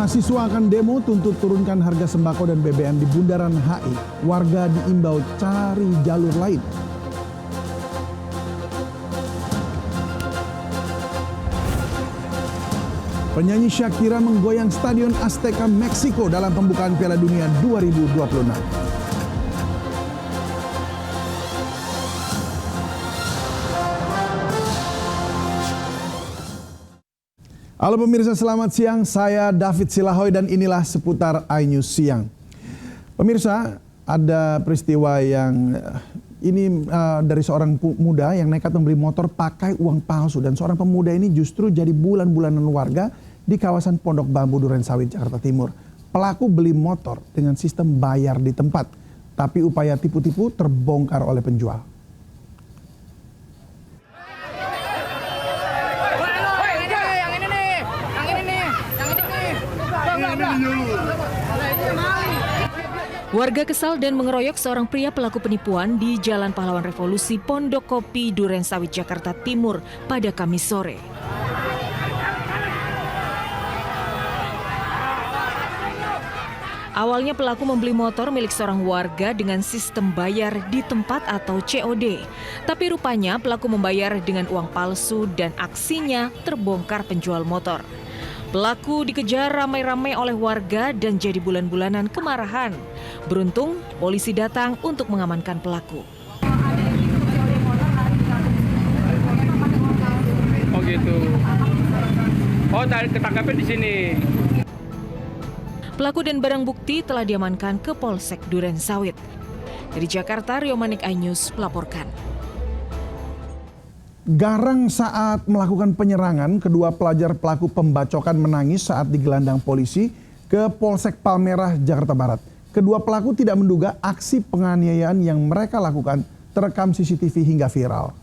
Mahasiswa akan demo tuntut turunkan harga sembako dan BBM di Bundaran HI. Warga diimbau cari jalur lain. Penyanyi Shakira menggoyang Stadion Azteca Meksiko dalam pembukaan Piala Dunia 2026. Halo pemirsa, selamat siang. Saya David Silahoy dan inilah seputar iNews Siang. Pemirsa, ada peristiwa yang ini dari seorang muda yang nekat membeli motor pakai uang palsu. Dan seorang pemuda ini justru jadi bulan-bulanan warga di kawasan Pondok Bambu, Durensawit, Jakarta Timur. Pelaku beli motor dengan sistem bayar di tempat. Tapi upaya tipu-tipu terbongkar oleh penjual. Warga kesal dan mengeroyok seorang pria pelaku penipuan di Jalan Pahlawan Revolusi, Pondok Kopi, Durensawit, Jakarta Timur pada Kamis sore. Awalnya pelaku membeli motor milik seorang warga dengan sistem bayar di tempat atau COD. Tapi rupanya pelaku membayar dengan uang palsu dan aksinya terbongkar penjual motor. Pelaku dikejar ramai-ramai oleh warga dan jadi bulan-bulanan kemarahan. Beruntung, polisi datang untuk mengamankan pelaku. Oh gitu. Oh, ketangkapnya di sini. Pelaku dan barang bukti telah diamankan ke Polsek Durensawit. Dari Jakarta, Rio Manik, iNews melaporkan. Garang saat melakukan penyerangan, kedua pelajar pelaku pembacokan menangis saat digelandang polisi ke Polsek Palmerah, Jakarta Barat. Kedua pelaku tidak menduga aksi penganiayaan yang mereka lakukan terekam CCTV hingga viral.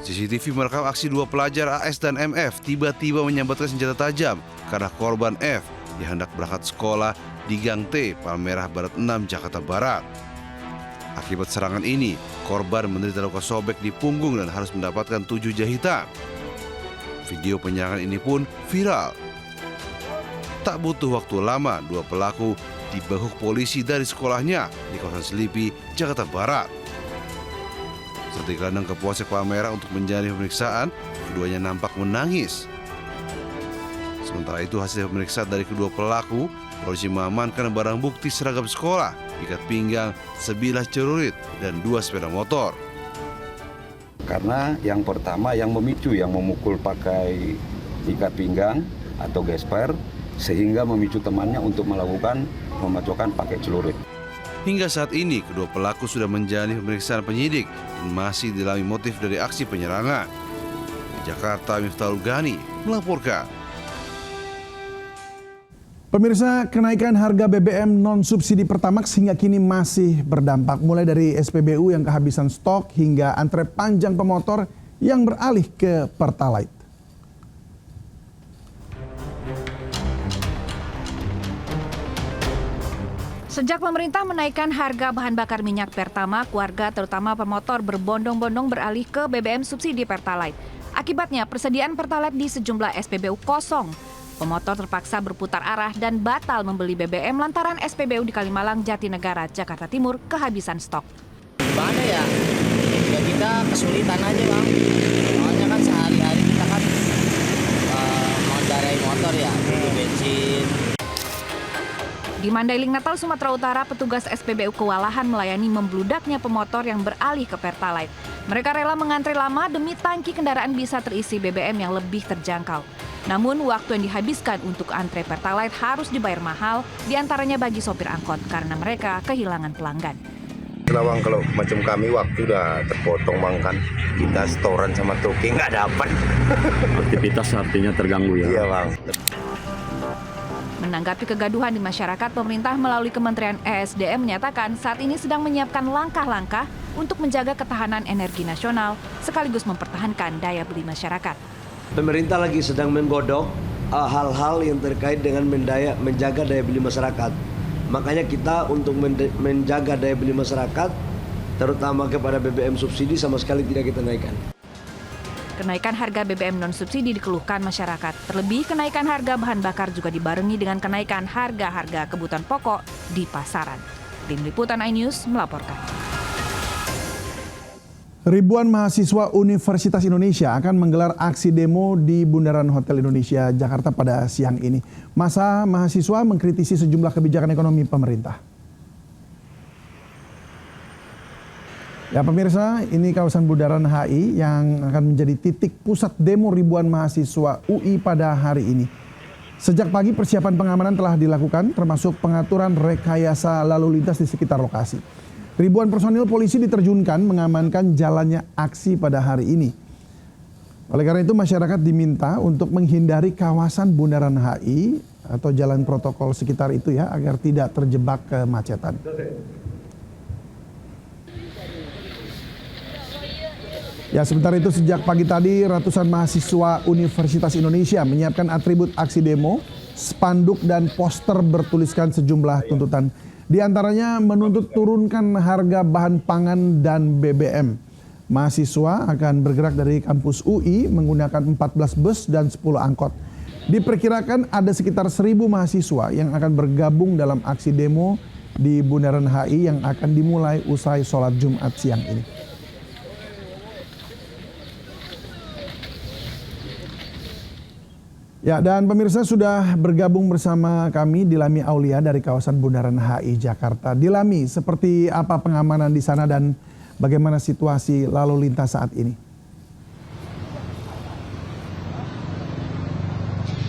CCTV merekam aksi dua pelajar AS dan MF tiba-tiba menyambatkan senjata tajam karena korban F yang hendak berangkat sekolah di Gang T, Palmerah Barat 6, Jakarta Barat. Akibat serangan ini, korban menderita luka sobek di punggung dan harus mendapatkan 7 jahitan. Video penyerangan ini pun viral. Tak butuh waktu lama, dua pelaku dibekuk polisi dari sekolahnya di kawasan Selipi, Jakarta Barat. Saat digelandang ke Polsek Palmerah untuk menjalani pemeriksaan, keduanya nampak menangis. Sementara itu hasil pemeriksaan dari kedua pelaku, polisi mengamankan barang bukti seragam sekolah, ikat pinggang, sebilah celurit, dan 2 sepeda motor. Karena yang pertama yang memicu, yang memukul pakai ikat pinggang atau gesper, sehingga memicu temannya untuk melakukan pembacokan pakai celurit. Hingga saat ini, kedua pelaku sudah menjalani pemeriksaan penyidik dan masih didalami motif dari aksi penyerangan. Di Jakarta, Miftahul Ghani melaporkan. Pemirsa, kenaikan harga BBM non-subsidi Pertamax hingga kini masih berdampak. Mulai dari SPBU yang kehabisan stok hingga antre panjang pemotor yang beralih ke Pertalite. Sejak pemerintah menaikkan harga bahan bakar minyak Pertamax, warga terutama pemotor berbondong-bondong beralih ke BBM subsidi Pertalite. Akibatnya persediaan Pertalite di sejumlah SPBU kosong. Pemotor terpaksa berputar arah dan batal membeli BBM lantaran SPBU di Kalimalang, Jatinegara, Jakarta Timur kehabisan stok. Gimana ya? Ya kita kesulitan aja bang. Soalnya kan sehari-hari kita kan mengendarai motor ya, butuh bensin. Di Mandailing, Natal, Sumatera Utara, petugas SPBU kewalahan melayani membludaknya pemotor yang beralih ke Pertalite. Mereka rela mengantre lama demi tangki kendaraan bisa terisi BBM yang lebih terjangkau. Namun, waktu yang dihabiskan untuk antre Pertalite harus dibayar mahal, diantaranya bagi sopir angkot karena mereka kehilangan pelanggan. Bang, kalau macam kami waktu udah terpotong bang kan, kita setoran sama toke nggak dapat. Aktivitas artinya terganggu ya? Iya bang. Menanggapi kegaduhan di masyarakat, pemerintah melalui Kementerian ESDM menyatakan saat ini sedang menyiapkan langkah-langkah untuk menjaga ketahanan energi nasional sekaligus mempertahankan daya beli masyarakat. Pemerintah lagi sedang menggodok hal-hal yang terkait dengan menjaga daya beli masyarakat. Makanya kita untuk menjaga daya beli masyarakat terutama kepada BBM subsidi sama sekali tidak kita naikkan. Kenaikan harga BBM non-subsidi dikeluhkan masyarakat. Terlebih, kenaikan harga bahan bakar juga dibarengi dengan kenaikan harga-harga kebutuhan pokok di pasaran. Tim Liputan iNews melaporkan. Ribuan mahasiswa Universitas Indonesia akan menggelar aksi demo di Bundaran Hotel Indonesia, Jakarta pada siang ini. Masa mahasiswa mengkritisi sejumlah kebijakan ekonomi pemerintah. Ya pemirsa, ini kawasan Bundaran HI yang akan menjadi titik pusat demo ribuan mahasiswa UI pada hari ini. Sejak pagi persiapan pengamanan telah dilakukan, termasuk pengaturan rekayasa lalu lintas di sekitar lokasi. Ribuan personil polisi diterjunkan mengamankan jalannya aksi pada hari ini. Oleh karena itu masyarakat diminta untuk menghindari kawasan Bundaran HI atau jalan protokol sekitar itu ya, agar tidak terjebak kemacetan. Ya, sebentar itu sejak pagi tadi ratusan mahasiswa Universitas Indonesia menyiapkan atribut aksi demo, spanduk dan poster bertuliskan sejumlah tuntutan. Di antaranya menuntut turunkan harga bahan pangan dan BBM. Mahasiswa akan bergerak dari kampus UI menggunakan 14 bus dan 10 angkot. Diperkirakan ada sekitar 1.000 mahasiswa yang akan bergabung dalam aksi demo di Bundaran HI yang akan dimulai usai sholat Jumat siang ini. Ya, dan pemirsa sudah bergabung bersama kami Dilami Aulia dari kawasan Bundaran HI Jakarta. Dilami, seperti apa pengamanan di sana dan bagaimana situasi lalu lintas saat ini?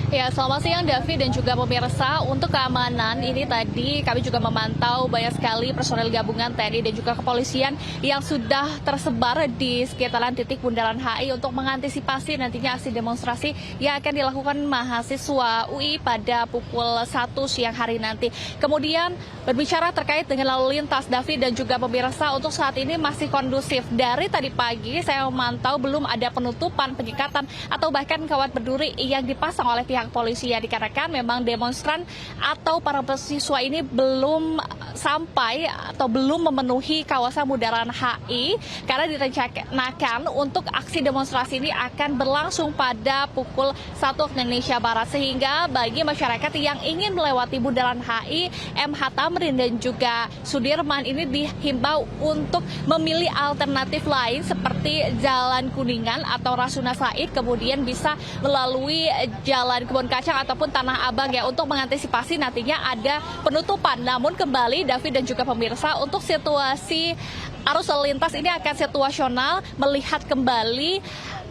Ya, selamat siang David dan juga pemirsa. Untuk keamanan ini tadi kami juga memantau banyak sekali personel gabungan TNI dan juga kepolisian yang sudah tersebar di sekitaran titik Bundaran HI untuk mengantisipasi nantinya aksi demonstrasi yang akan dilakukan mahasiswa UI pada pukul 1 siang hari nanti. Kemudian berbicara terkait dengan lalu lintas David dan juga pemirsa, untuk saat ini masih kondusif. Dari tadi pagi saya memantau belum ada penutupan, penyekatan atau bahkan kawat berduri yang dipasang oleh pihak polisi, ya, dikarenakan memang demonstran atau para mahasiswa ini belum sampai atau belum memenuhi kawasan Bundaran HI karena direncanakan untuk aksi demonstrasi ini akan berlangsung pada pukul 1 Indonesia Barat, sehingga bagi masyarakat yang ingin melewati Bundaran HI, MH Tamrin dan juga Sudirman ini dihimbau untuk memilih alternatif lain seperti Jalan Kuningan atau Rasuna Said, kemudian bisa melalui Jalan Kebon Kacang ataupun Tanah Abang, ya, untuk mengantisipasi nantinya ada penutupan. Namun kembali David dan juga pemirsa, untuk situasi arus lalu lintas ini akan situasional, melihat kembali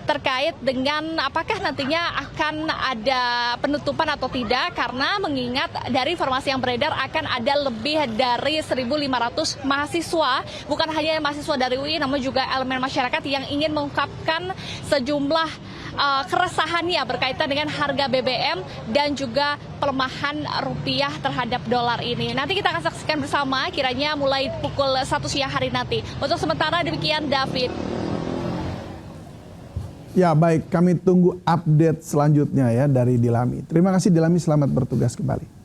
terkait dengan apakah nantinya akan ada penutupan atau tidak, karena mengingat dari informasi yang beredar akan ada lebih dari 1.500 mahasiswa, bukan hanya mahasiswa dari UI namun juga elemen masyarakat yang ingin mengungkapkan sejumlah keresahannya berkaitan dengan harga BBM dan juga pelemahan rupiah terhadap dolar ini. Nanti kita akan saksikan bersama kiranya mulai pukul 1 siang hari nanti. Untuk sementara demikian David. Ya baik, kami tunggu update selanjutnya ya dari Dilami. Terima kasih Dilami, selamat bertugas kembali.